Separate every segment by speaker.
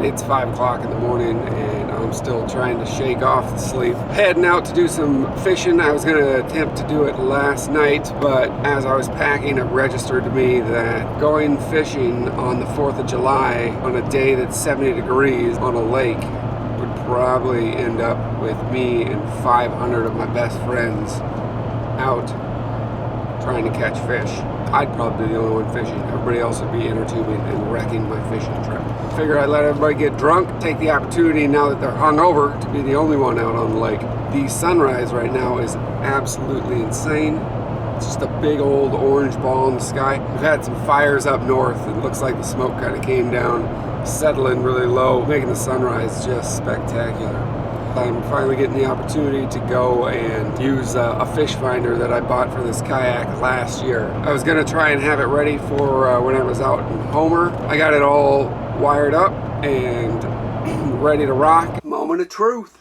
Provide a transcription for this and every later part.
Speaker 1: It's 5 o'clock in the morning and I'm still trying to shake off the sleep. Heading out to do some fishing. I was going to attempt to do it last night, but as I was packing, it registered to me that going fishing on the 4th of July on a day that's 70 degrees on a lake would probably end up with me and 500 of my best friends out trying to catch fish. I'd probably be the only one fishing. Everybody else would be inner tubing and wrecking my fishing trip. Figure I'd let everybody get drunk, take the opportunity now that they're hungover to be the only one out on the lake. The sunrise right now is absolutely insane. It's just a big old orange ball in the sky. We've had some fires up north. It looks like the smoke kind of came down, settling really low, making the sunrise just spectacular. I'm finally getting the opportunity to go and use a fish finder that I bought for this kayak last year. I was going to try and have it ready for when I was out in Homer. I got it all wired up and ready to rock. Moment of truth.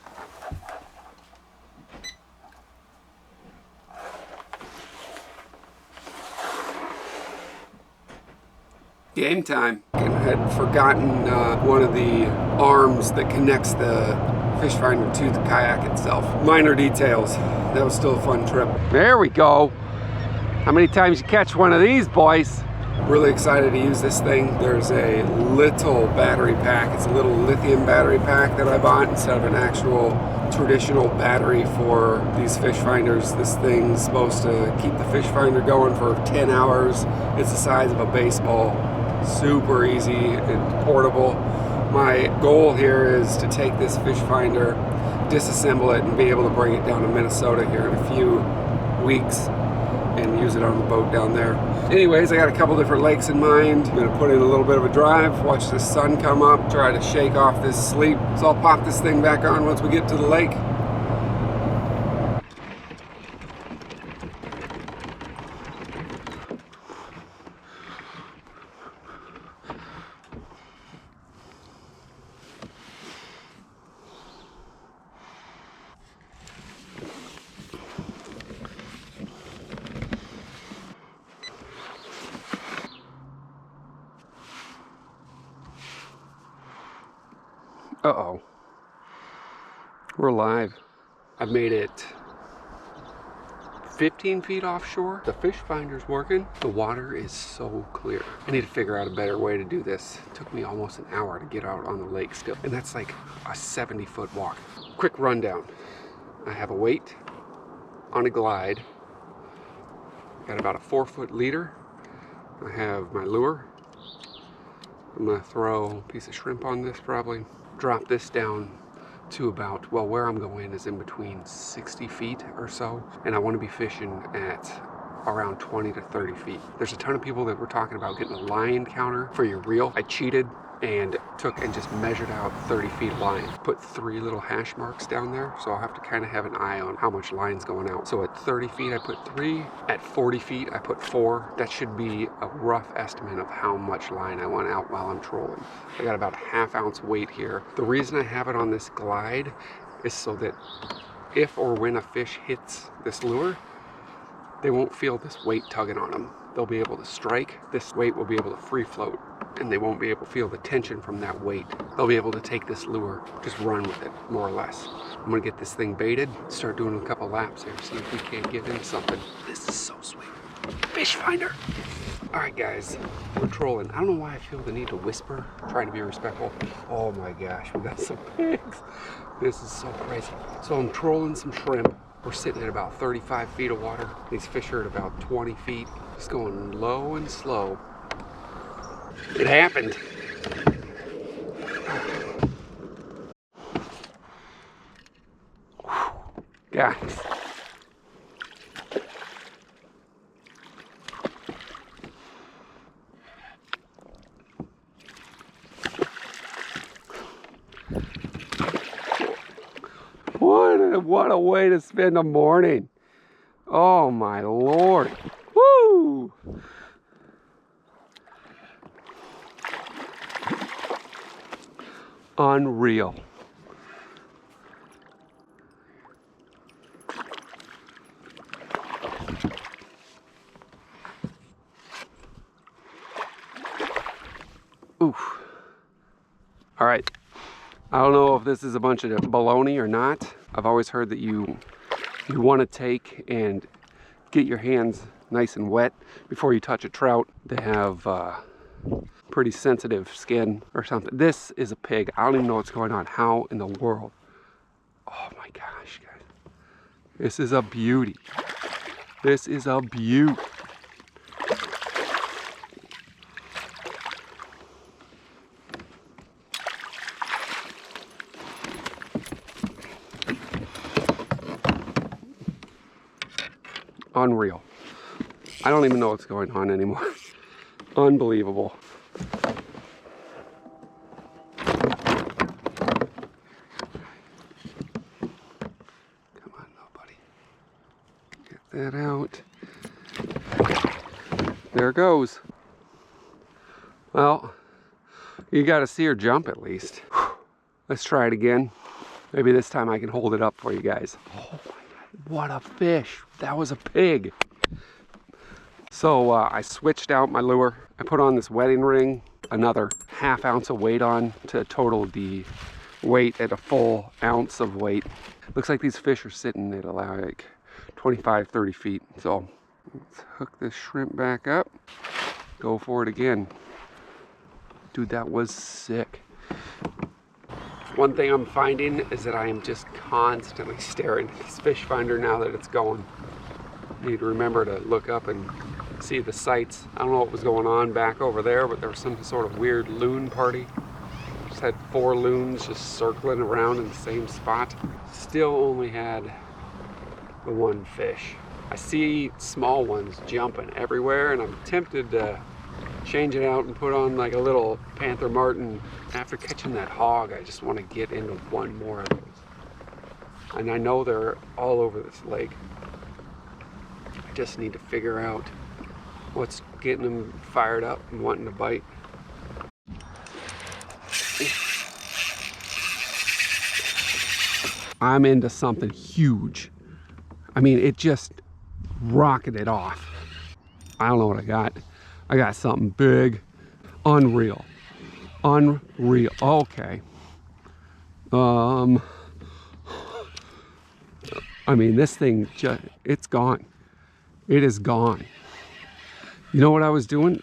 Speaker 1: Game time. I had forgotten one of the arms that connects the fish finder to the kayak itself. Minor details. That was still a fun trip. There we go. How many times you catch one of these, boys? Really excited to use this thing. There's a little battery pack. It's a little lithium battery pack that I bought instead of an actual traditional battery for these fish finders. This thing's supposed to keep the fish finder going for 10 hours. It's the size of a baseball. Super easy and portable. My goal here is to take this fish finder, disassemble it, and be able to bring it down to Minnesota here in a few weeks and use it on the boat down there. Anyways, I got a couple different lakes in mind. I'm gonna put in a little bit of a drive, watch the sun come up, try to shake off this sleep. So I'll pop this thing back on once we get to the lake. Uh-oh. We're live. I've made it 15 feet offshore. The fish finder's working. The water is so clear. I need to figure out a better way to do this. It took me almost an hour to get out on the lake still. And that's like a 70-foot walk. Quick rundown. I have a weight on a glide. Got about a 4-foot leader. I have my lure. I'm gonna throw a piece of shrimp on this probably. Drop this down to about, well, where I'm going is in between 60 feet or so, and I want to be fishing at around 20 to 30 feet. There's a ton of people that were talking about getting a line counter for your reel. I cheated and took and just measured out 30 feet line. Put 3 little hash marks down there, so I'll have to kind of have an eye on how much line's going out. So at 30 feet I put 3, at 40 feet I put 4. That should be a rough estimate of how much line I want out while I'm trolling. I got about a ½ ounce weight here. The reason I have it on this glide is so that if or when a fish hits this lure, they won't feel this weight tugging on them. They'll be able to strike. This weight will be able to free float, and they won't be able to feel the tension from that weight. They'll be able to take this lure, just run with it, more or less. I'm gonna get this thing baited, start doing a couple laps here, see if we can't get into something. This is so sweet. Fish finder. All right, guys, we're trolling. I don't know why I feel the need to whisper, trying to be respectful. Oh my gosh, we got some pigs. This is so crazy. So I'm trolling some shrimp. We're sitting at about 35 feet of water. These fish are at about 20 feet. Just going low and slow. It happened. Guys. What a way to spend a morning. Oh my Lord. Woo! Unreal. Oof. All right, I don't know if this is a bunch of baloney or not. I've always heard that you want to take and get your hands nice and wet before you touch a trout. They have pretty sensitive skin or something. This is a pig. I don't even know what's going on. How in the world? Oh my gosh, guys. This is a beauty. This is a beaut. Unreal. I don't even know what's going on anymore. Unbelievable. Come on, nobody. Get that out. There it goes. Well, you got to see her jump at least. Let's try it again. Maybe this time I can hold it up for you guys. Oh my God, what a fish. That was a pig. So I switched out my lure. I put on this wedding ring, another ½ ounce of weight on to total the weight at a full ounce of weight. Looks like these fish are sitting at like 25, 30 feet. So let's hook this shrimp back up. Go for it again. Dude, that was sick. One thing I'm finding is that I am just constantly staring at this fish finder now that it's going. Need to remember to look up and see the sights. I don't know what was going on back over there, but there was some sort of weird loon party. Just had 4 loons just circling around in the same spot. Still only had the one fish. I see small ones jumping everywhere, and I'm tempted to change it out and put on like a little panther martin. After catching that hog, I just want to get into one more of those. And I know they're all over this lake. I just need to figure out what's getting them fired up and wanting to bite. I'm into something huge. I mean, it just rocketed off. I don't know what I got. I got something big. Unreal. Unreal. Okay. I mean, this thing just, it's gone. It is gone. You know what I was doing?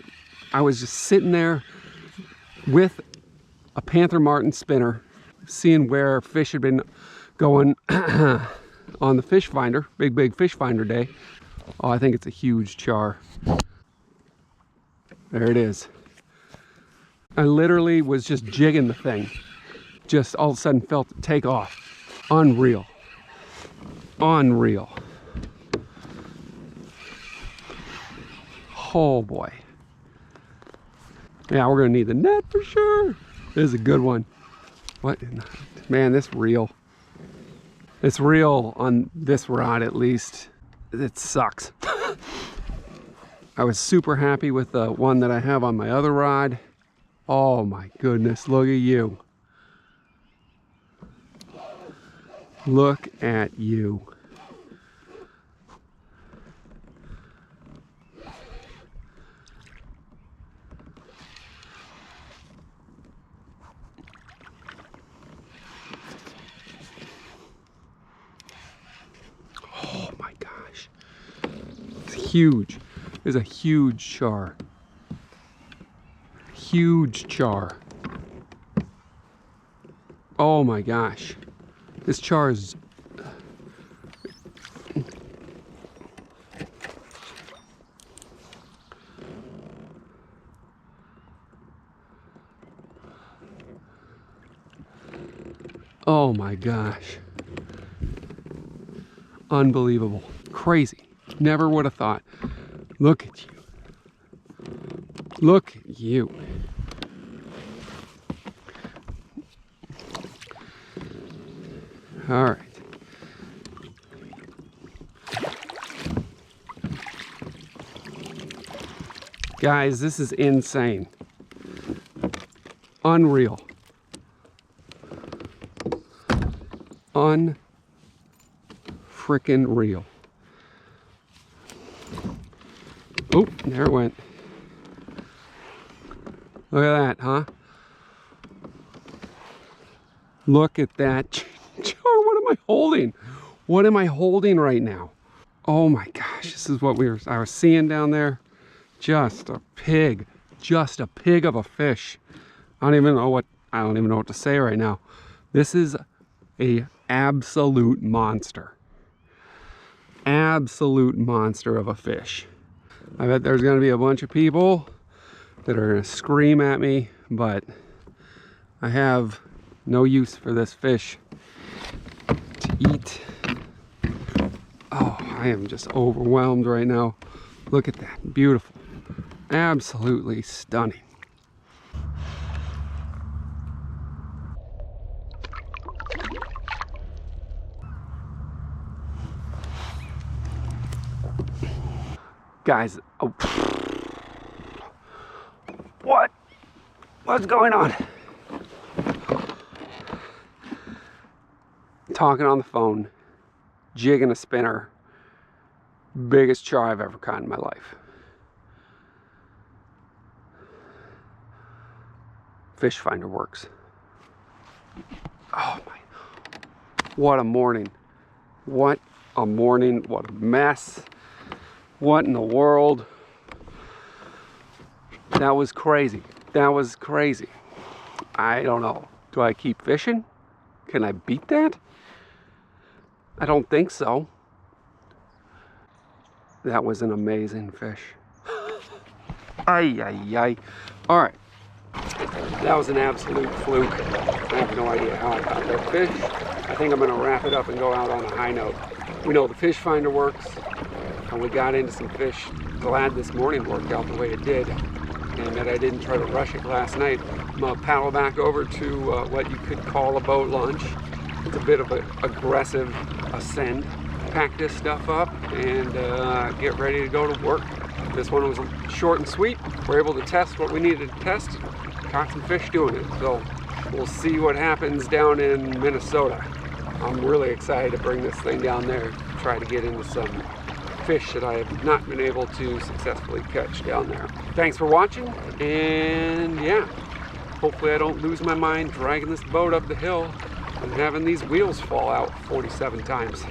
Speaker 1: I was just sitting there with a Panther Martin spinner, seeing where fish had been going on the fish finder, big fish finder day. Oh, I think it's a huge char. There it is. I literally was just jigging the thing. Just all of a sudden felt it take off. Unreal. Unreal. Oh boy. Yeah, we're gonna need the net for sure. This is a good one. What? Man, this reel. It's real on this rod at least. It sucks. I was super happy with the one that I have on my other rod. Oh my goodness, look at you. Look at you. Oh my gosh. It's huge. It's a huge char. Huge char. Oh my gosh. This char is... Oh my gosh. Unbelievable. Crazy. Never would have thought. Look at you. Look at you. All right. Guys, this is insane. Unreal. Unfrickin' real. Oh, there it went. Look at that, huh? Look at that. Char, what am I holding? What am I holding right now? Oh my gosh, this is what I was seeing down there. Just a pig of a fish. I don't even know what to say right now. This is a absolute monster. Absolute monster of a fish. I bet there's gonna be a bunch of people that are gonna scream at me, but I have no use for this fish to eat. Oh, I am just overwhelmed right now. Look at that, beautiful. Absolutely stunning. Guys, oh. What's going on? Talking on the phone, jigging a spinner. Biggest char I've ever caught in my life. Fish finder works. Oh my, what a morning. What a morning, what a mess. What in the world? That was crazy. That was crazy. I don't know. Do I keep fishing? Can I beat that? I don't think so. That was an amazing fish. Ay, ay, ay. All right. That was an absolute fluke. I have no idea how I caught that fish. I think I'm gonna wrap it up and go out on a high note. We know the fish finder works, and we got into some fish. Glad this morning worked out the way it did, and that I didn't try to rush it last night. I'm gonna paddle back over to what you could call a boat launch. It's a bit of an aggressive ascent. Pack this stuff up and get ready to go to work. This one was short and sweet. We're able to test what we needed to test. Caught some fish doing it, so we'll see what happens down in Minnesota. I'm really excited to bring this thing down there, try to get into some fish that I have not been able to successfully catch down there. Thanks for watching, and yeah, hopefully I don't lose my mind dragging this boat up the hill and having these wheels fall out 47 times.